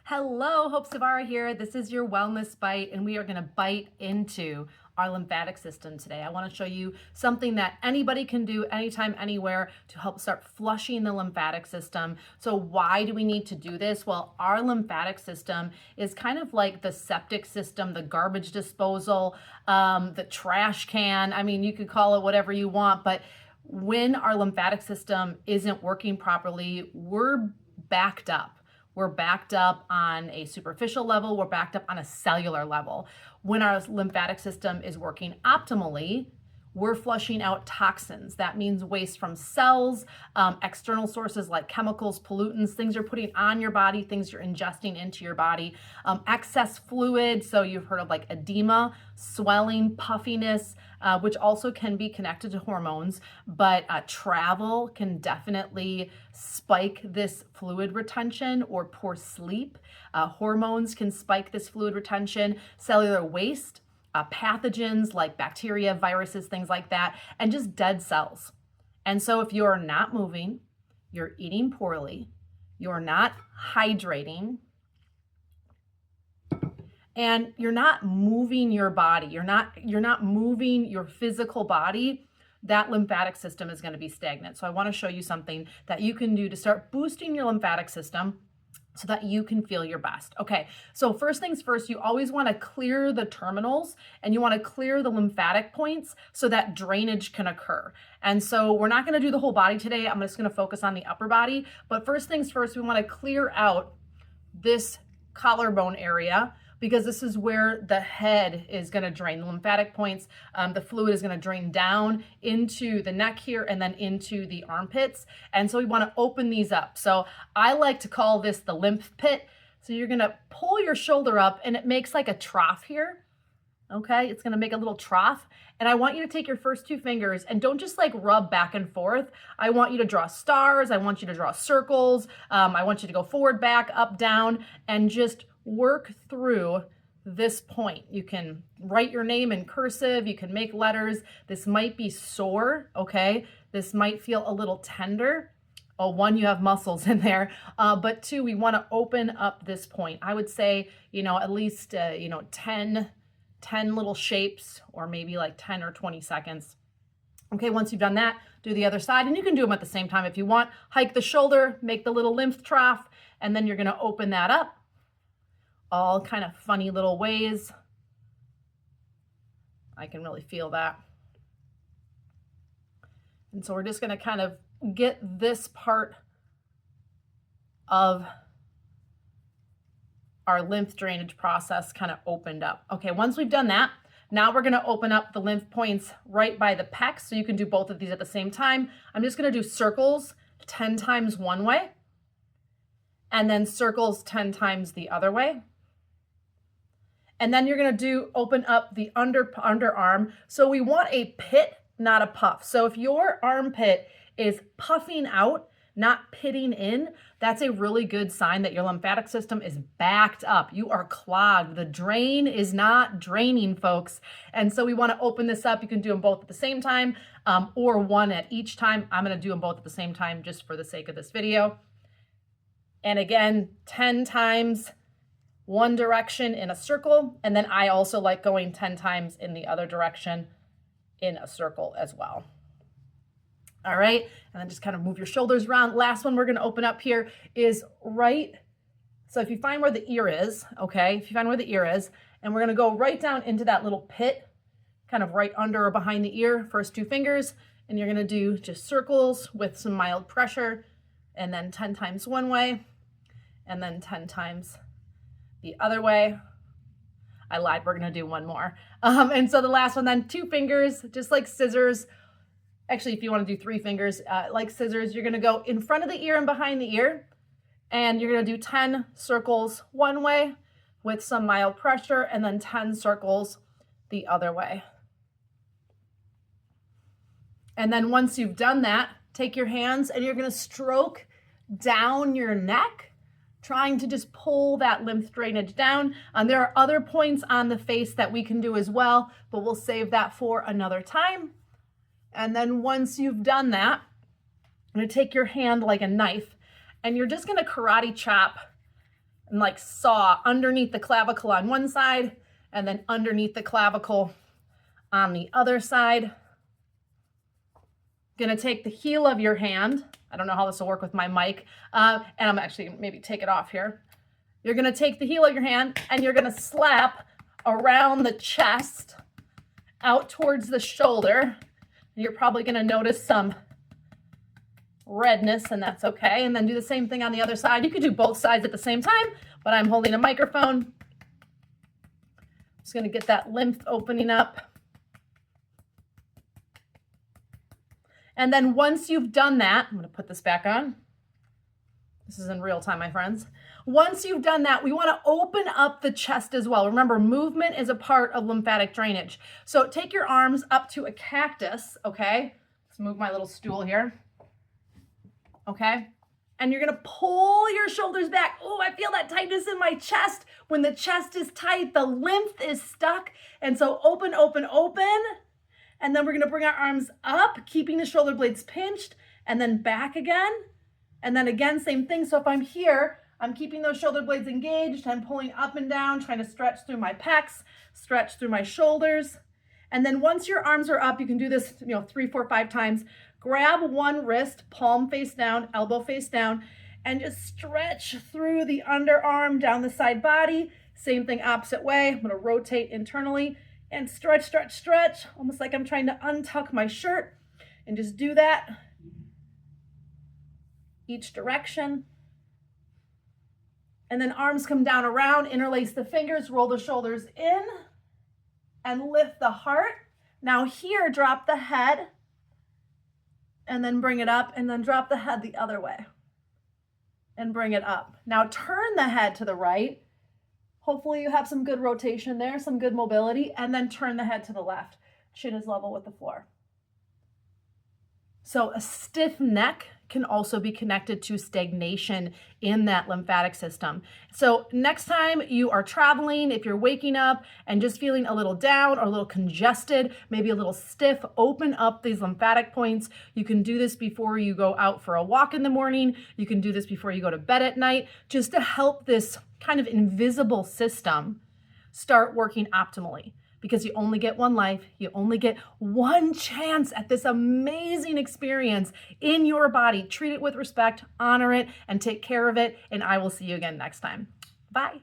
Hello, Hope Savara here. This is your Wellness Bite, and we are going to bite into our lymphatic system today. I want to show you something that anybody can do anytime, anywhere to help start flushing the lymphatic system. So why do we need to do this? Well, our lymphatic system is kind of like the septic system, the garbage disposal, the trash can. I mean, you could call it whatever you want, but when our lymphatic system isn't working properly, we're backed up. We're backed up on a superficial level. We're backed up on a cellular level. When our lymphatic system is working optimally, we're flushing out toxins. That means waste from cells, external sources like chemicals, pollutants, things you're putting on your body, things you're ingesting into your body, excess fluid. So you've heard of like edema, swelling, puffiness, which also can be connected to hormones, but travel can definitely spike this fluid retention, or poor sleep. Hormones can spike this fluid retention, cellular waste, pathogens like bacteria, viruses, things like that, and just dead cells. And so if you're not moving, you're eating poorly, you're not hydrating, and you're not moving your body, you're not moving your physical body, that lymphatic system is going to be stagnant. So I want to show you something that you can do to start boosting your lymphatic system so that you can feel your best. Okay, so first things first, you always want to clear the terminals and you want to clear the lymphatic points so that drainage can occur. And so we're not going to do the whole body today. I'm just going to focus on the upper body. But first things first, we want to clear out this collarbone area, because this is where the head is going to drain. The lymphatic points, the fluid is going to drain down into the neck here and then into the armpits. And so we want to open these up. So I like to call this the lymph pit. So you're going to pull your shoulder up and it makes like a trough here. Okay, it's going to make a little trough. And I want you to take your first two fingers and don't just like rub back and forth. I want you to draw stars. I want you to draw circles. I want you to go forward, back, up, down, and just work through this point. You can write your name in cursive. You can make letters. This might be sore, okay? This might feel a little tender. Oh, one, you have muscles in there. But two, we want to open up this point. I would say, at least, 10 little shapes, or maybe like 10 or 20 seconds. Okay, once you've done that, do the other side, and you can do them at the same time if you want. Hike the shoulder, make the little lymph trough, and then you're going to open that up. All kind of funny little ways. I can really feel that. And so we're just going to kind of get this part of our lymph drainage process kind of opened up. Okay, once we've done that, now we're going to open up the lymph points right by the pecs. So you can do both of these at the same time. I'm just going to do circles 10 times one way, and then circles 10 times the other way. And then you're going to open up the underarm. So we want a pit, not a puff. So if your armpit is puffing out, not pitting in, that's a really good sign that your lymphatic system is backed up. You are clogged. The drain is not draining, folks. And so we want to open this up. You can do them both at the same time, or one at each time. I'm going to do them both at the same time just for the sake of this video. And again, 10 times one direction in a circle. And then I also like going 10 times in the other direction in a circle as well. All right, and then just kind of move your shoulders around. Last one we're going to open up here is right. So if you find where the ear is, okay, if you find where the ear is, and we're going to go right down into that little pit, kind of right under or behind the ear, first two fingers, and you're going to do just circles with some mild pressure, and then 10 times one way, and then 10 times the other way. I lied, we're going to do one more. And so the last one, then 2 fingers, just like scissors. Actually, if you want to do 3 fingers, like scissors, you're going to go in front of the ear and behind the ear, and you're going to do 10 circles one way with some mild pressure, and then 10 circles the other way. And then once you've done that, take your hands and you're going to stroke down your neck, trying to just pull that lymph drainage down. There are other points on the face that we can do as well, but we'll save that for another time. And then once you've done that, I'm going to take your hand like a knife, and you're just going to karate chop and like saw underneath the clavicle on one side and then underneath the clavicle on the other side. Gonna take the heel of your hand. I don't know how this will work with my mic. And I'm actually gonna maybe take it off here. You're gonna take the heel of your hand and you're gonna slap around the chest out towards the shoulder. You're probably gonna notice some redness, and that's okay. And then do the same thing on the other side. You could do both sides at the same time, but I'm holding a microphone. Just gonna get that lymph opening up. And then once you've done that, I'm gonna put this back on. This is in real time, my friends. Once you've done that, we wanna open up the chest as well. Remember, movement is a part of lymphatic drainage. So take your arms up to a cactus, okay? Let's move my little stool here. Okay? And you're gonna pull your shoulders back. Oh, I feel that tightness in my chest. When the chest is tight, the lymph is stuck. And so open, open, open. And then we're gonna bring our arms up, keeping the shoulder blades pinched, and then back again. And then again, same thing. So if I'm here, I'm keeping those shoulder blades engaged. I'm pulling up and down, trying to stretch through my pecs, stretch through my shoulders. And then once your arms are up, you can do this, 3, 4, 5 times. Grab one wrist, palm face down, elbow face down, and just stretch through the underarm down the side body. Same thing, opposite way. I'm gonna rotate internally and stretch, stretch, stretch, almost like I'm trying to untuck my shirt, and just do that each direction. And then arms come down around, interlace the fingers, roll the shoulders in, and lift the heart. Now here, drop the head, and then bring it up, and then drop the head the other way, and bring it up. Now turn the head to the right. Hopefully you have some good rotation there, some good mobility, and then turn the head to the left. Chin is level with the floor. So a stiff neck can also be connected to stagnation in that lymphatic system. So next time you are traveling, if you're waking up and just feeling a little down or a little congested, maybe a little stiff, open up these lymphatic points. You can do this before you go out for a walk in the morning. You can do this before you go to bed at night, just to help this kind of invisible system start working optimally. Because you only get one life, you only get one chance at this amazing experience in your body. Treat it with respect, honor it, and take care of it. And I will see you again next time. Bye.